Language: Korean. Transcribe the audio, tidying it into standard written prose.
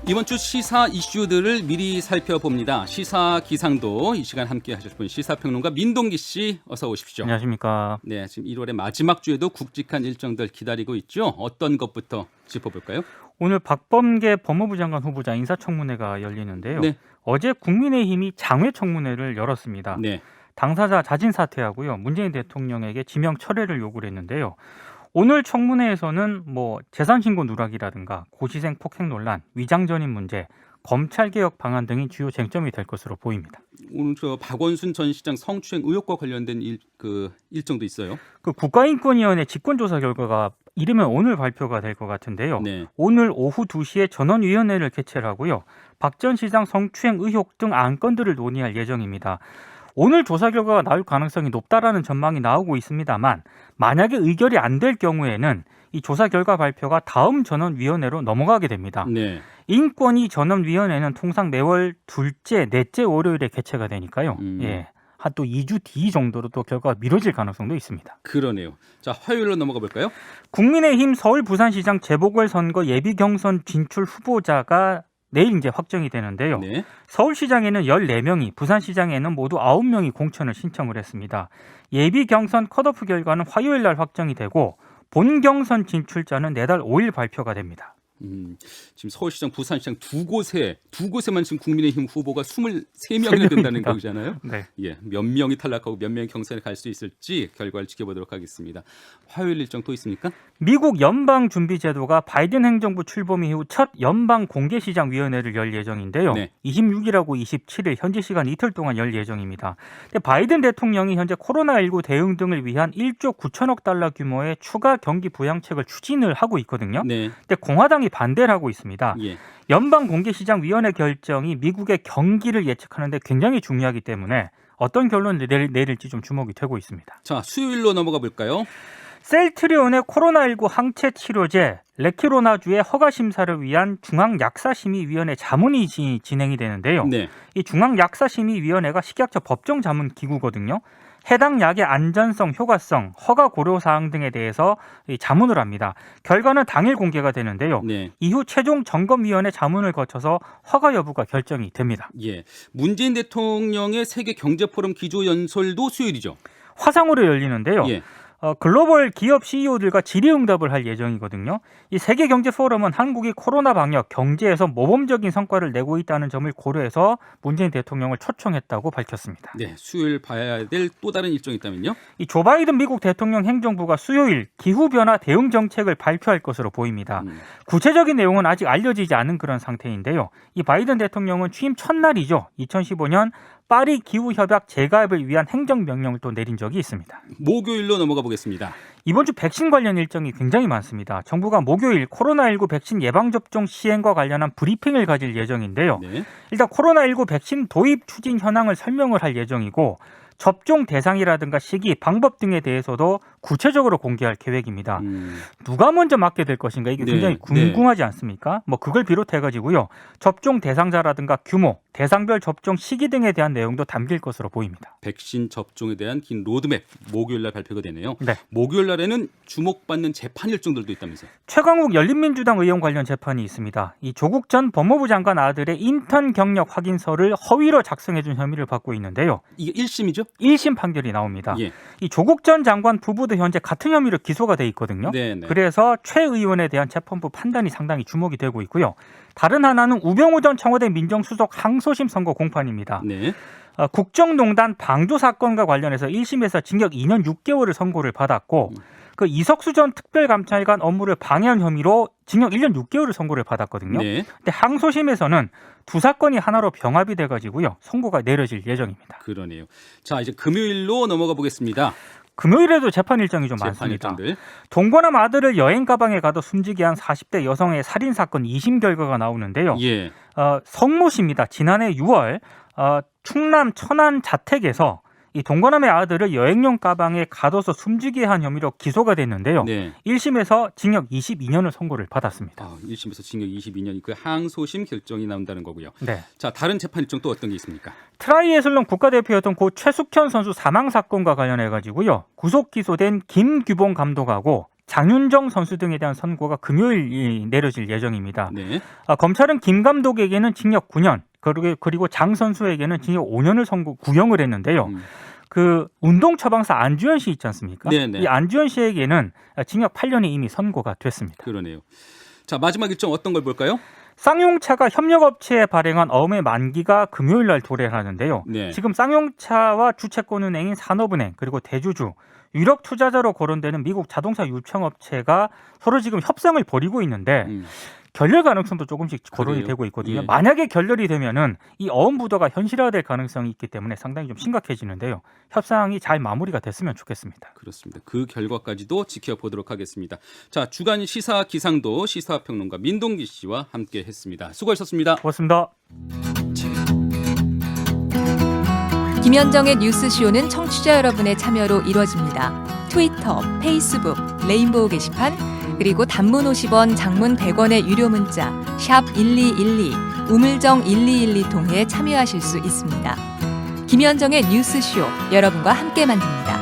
이번 주 시사 이슈들을 미리 살펴봅니다. 시사 기상도 이 시간 함께 하실 분 시사평론가 민동기 씨 어서 오십시오. 안녕하십니까. 네, 지금 1월의 마지막 주에도 굵직한 일정들 기다리고 있죠. 어떤 것부터 짚어볼까요? 오늘 박범계 법무부 장관 후보자 인사청문회가 열리는데요. 네. 어제 국민의힘이 장외청문회를 열었습니다. 네. 당사자 자진 사퇴하고요. 문재인 대통령에게 지명 철회를 요구를 했는데요. 오늘 청문회에서는 재산 신고 누락이라든가 고시생 폭행 논란, 위장 전입 문제, 검찰 개혁 방안 등이 주요 쟁점이 될 것으로 보입니다. 오늘 저 박원순 전 시장 성추행 의혹과 관련된 일정도 있어요. 그 국가인권위원회 직권조사 결과가 이르면 오늘 발표가 될 것 같은데요. 네. 오늘 오후 2시에 전원위원회를 개최를 하고요. 박 전 시장 성추행 의혹 등 안건들을 논의할 예정입니다. 오늘 조사 결과가 나올 가능성이 높다라는 전망이 나오고 있습니다만 만약에 의결이 안 될 경우에는 이 조사 결과 발표가 다음 전원위원회로 넘어가게 됩니다. 네. 인권위 전원위원회는 통상 매월 둘째, 넷째 월요일에 개최가 되니까요. 한 또 2주 뒤 정도로 또 결과가 미뤄질 가능성도 있습니다. 그러네요. 자, 화요일로 넘어가 볼까요? 국민의힘 서울 부산시장 재보궐선거 예비 경선 진출 후보자가 내일 이제 확정이 되는데요. 네. 서울시장에는 14명이, 부산시장에는 모두 9명이 공천을 신청을 했습니다. 예비 경선 컷오프 결과는 화요일 날 확정이 되고 본 경선 진출자는 내달 5일 발표가 됩니다. 지금 서울시장, 부산시장 두 곳에만 지금 국민의힘 후보가 23명이나 된다는 거잖아요. 네. 예, 몇 명이 탈락하고 몇 명이 경선에 갈 수 있을지 결과를 지켜보도록 하겠습니다. 화요일 일정 또 있습니까? 미국 연방준비제도가 바이든 행정부 출범 이후 첫 연방공개시장위원회를 열 예정인데요. 네. 26일하고 27일 현지 시간 이틀 동안 열 예정입니다. 근데 바이든 대통령이 현재 코로나19 대응 등을 위한 1조 9천억 달러 규모의 추가 경기 부양책을 추진을 하고 있거든요. 네. 근데 공화당이 반대를 하고 있습니다. 예. 연방공개시장위원회 결정이 미국의 경기를 예측하는 데 굉장히 중요하기 때문에 어떤 결론을 내릴지 좀 주목이 되고 있습니다. 자, 수요일로 넘어가 볼까요? 셀트리온의 코로나19 항체 치료제 레키로나주의 허가 심사를 위한 중앙약사심의위원회 자문이 진행이 되는데요. 네. 이 중앙약사심의위원회가 식약처 법정 자문 기구거든요. 해당 약의 안전성, 효과성, 허가 고려 사항 등에 대해서 자문을 합니다. 결과는 당일 공개가 되는데요. 네. 이후 최종 점검위원회 자문을 거쳐서 허가 여부가 결정이 됩니다. 예. 문재인 대통령의 세계 경제 포럼 기조 연설도 수요일이죠. 화상으로 열리는데요. 예. 글로벌 기업 CEO들과 질의응답을 할 예정이거든요. 이 세계경제포럼은 한국이 코로나 방역, 경제에서 모범적인 성과를 내고 있다는 점을 고려해서 문재인 대통령을 초청했다고 밝혔습니다. 네, 수요일 봐야 될 또 다른 일정이 있다면요? 이 조 바이든 미국 대통령 행정부가 수요일 기후변화 대응 정책을 발표할 것으로 보입니다. 구체적인 내용은 아직 알려지지 않은 그런 상태인데요. 이 바이든 대통령은 취임 첫날이죠. 2015년 파리 기후협약 재가입을 위한 행정명령을 또 내린 적이 있습니다. 목요일로 넘어가 보겠습니다. 이번 주 백신 관련 일정이 굉장히 많습니다. 정부가 목요일 코로나19 백신 예방접종 시행과 관련한 브리핑을 가질 예정인데요. 네. 일단 코로나19 백신 도입 추진 현황을 설명을 할 예정이고 접종 대상이라든가 시기, 방법 등에 대해서도 구체적으로 공개할 계획입니다. 누가 먼저 맞게 될 것인가 이게 굉장히 궁금하지 않습니까? 그걸 비롯해가지고요. 접종 대상자라든가 규모, 대상별 접종 시기 등에 대한 내용도 담길 것으로 보입니다. 백신 접종에 대한 긴 로드맵 목요일 날 발표가 되네요. 네. 목요일 날에는 주목받는 재판 일정들도 있다면서요. 최강욱 열린민주당 의원 관련 재판이 있습니다. 이 조국 전 법무부 장관 아들의 인턴 경력 확인서를 허위로 작성해준 혐의를 받고 있는데요. 이게 1심이죠? 1심 판결이 나옵니다. 예. 이 조국 전 장관 부부도 현재 같은 혐의로 기소가 돼 있거든요. 네네. 그래서 최 의원에 대한 재판부 판단이 상당히 주목이 되고 있고요. 다른 하나는 우병우 전 청와대 민정수석 항소심 선고 공판입니다. 네. 국정농단 방조 사건과 관련해서 1심에서 징역 2년 6개월을 선고를 받았고 그 이석수 전 특별감찰관 업무를 방해한 혐의로 징역 1년 6개월을 선고를 받았거든요. 네. 근데 항소심에서는 두 사건이 하나로 병합이 돼가지고요. 선고가 내려질 예정입니다. 그러네요. 자, 이제 금요일로 넘어가 보겠습니다. 금요일에도 재판 일정이 좀 재판 많습니다. 일정들. 동거남 아들을 여행 가방에 가둬 숨지게 한 40대 여성의 살인 사건 2심 결과가 나오는데요. 예. 성모 씨입니다. 지난해 6월 충남 천안 자택에서 이 동거남의 아들을 여행용 가방에 가둬서 숨지게 한 혐의로 기소가 됐는데요. 네. 1심에서 징역 22년을 선고를 받았습니다. 1심에서 징역 22년 그 항소심 결정이 나온다는 거고요. 네. 자, 다른 재판 일정 또 어떤 게 있습니까? 트라이애슬론 국가대표였던 고 최숙현 선수 사망 사건과 관련해 가지고요. 구속 기소된 김규봉 감독하고 장윤정 선수 등에 대한 선고가 금요일 내려질 예정입니다. 네. 검찰은 김 감독에게는 징역 9년 그리고 장 선수에게는 징역 5년을 구형을 했는데요. 그 운동 처방사 안주현 씨 있지 않습니까? 네네. 이 안주현 씨에게는 징역 8년이 이미 선고가 됐습니다. 그러네요. 자, 마지막 일정 어떤 걸 볼까요? 쌍용차가 협력업체에 발행한 어음의 만기가 금요일 날 도래하는데요. 네. 지금 쌍용차와 주채권은행인 산업은행 그리고 대주주, 유력 투자자로 거론되는 미국 자동차 유통업체가 서로 지금 협상을 벌이고 있는데 결렬 가능성도 조금씩 거론이 그래요? 되고 있거든요. 예. 만약에 결렬이 되면은 이 어음 부도가 현실화될 가능성이 있기 때문에 상당히 좀 심각해지는데요. 협상이 잘 마무리가 됐으면 좋겠습니다. 그렇습니다. 그 결과까지도 지켜보도록 하겠습니다. 자, 주간 시사 기상도 시사평론가 민동기 씨와 함께했습니다. 수고하셨습니다. 고맙습니다. 김현정의 뉴스쇼는 청취자 여러분의 참여로 이루어집니다. 트위터, 페이스북, 레인보우 게시판, 그리고 단문 50원, 장문 100원의 유료 문자 샵 1212, 우물정 1212 통해 참여하실 수 있습니다. 김현정의 뉴스쇼, 여러분과 함께 만듭니다.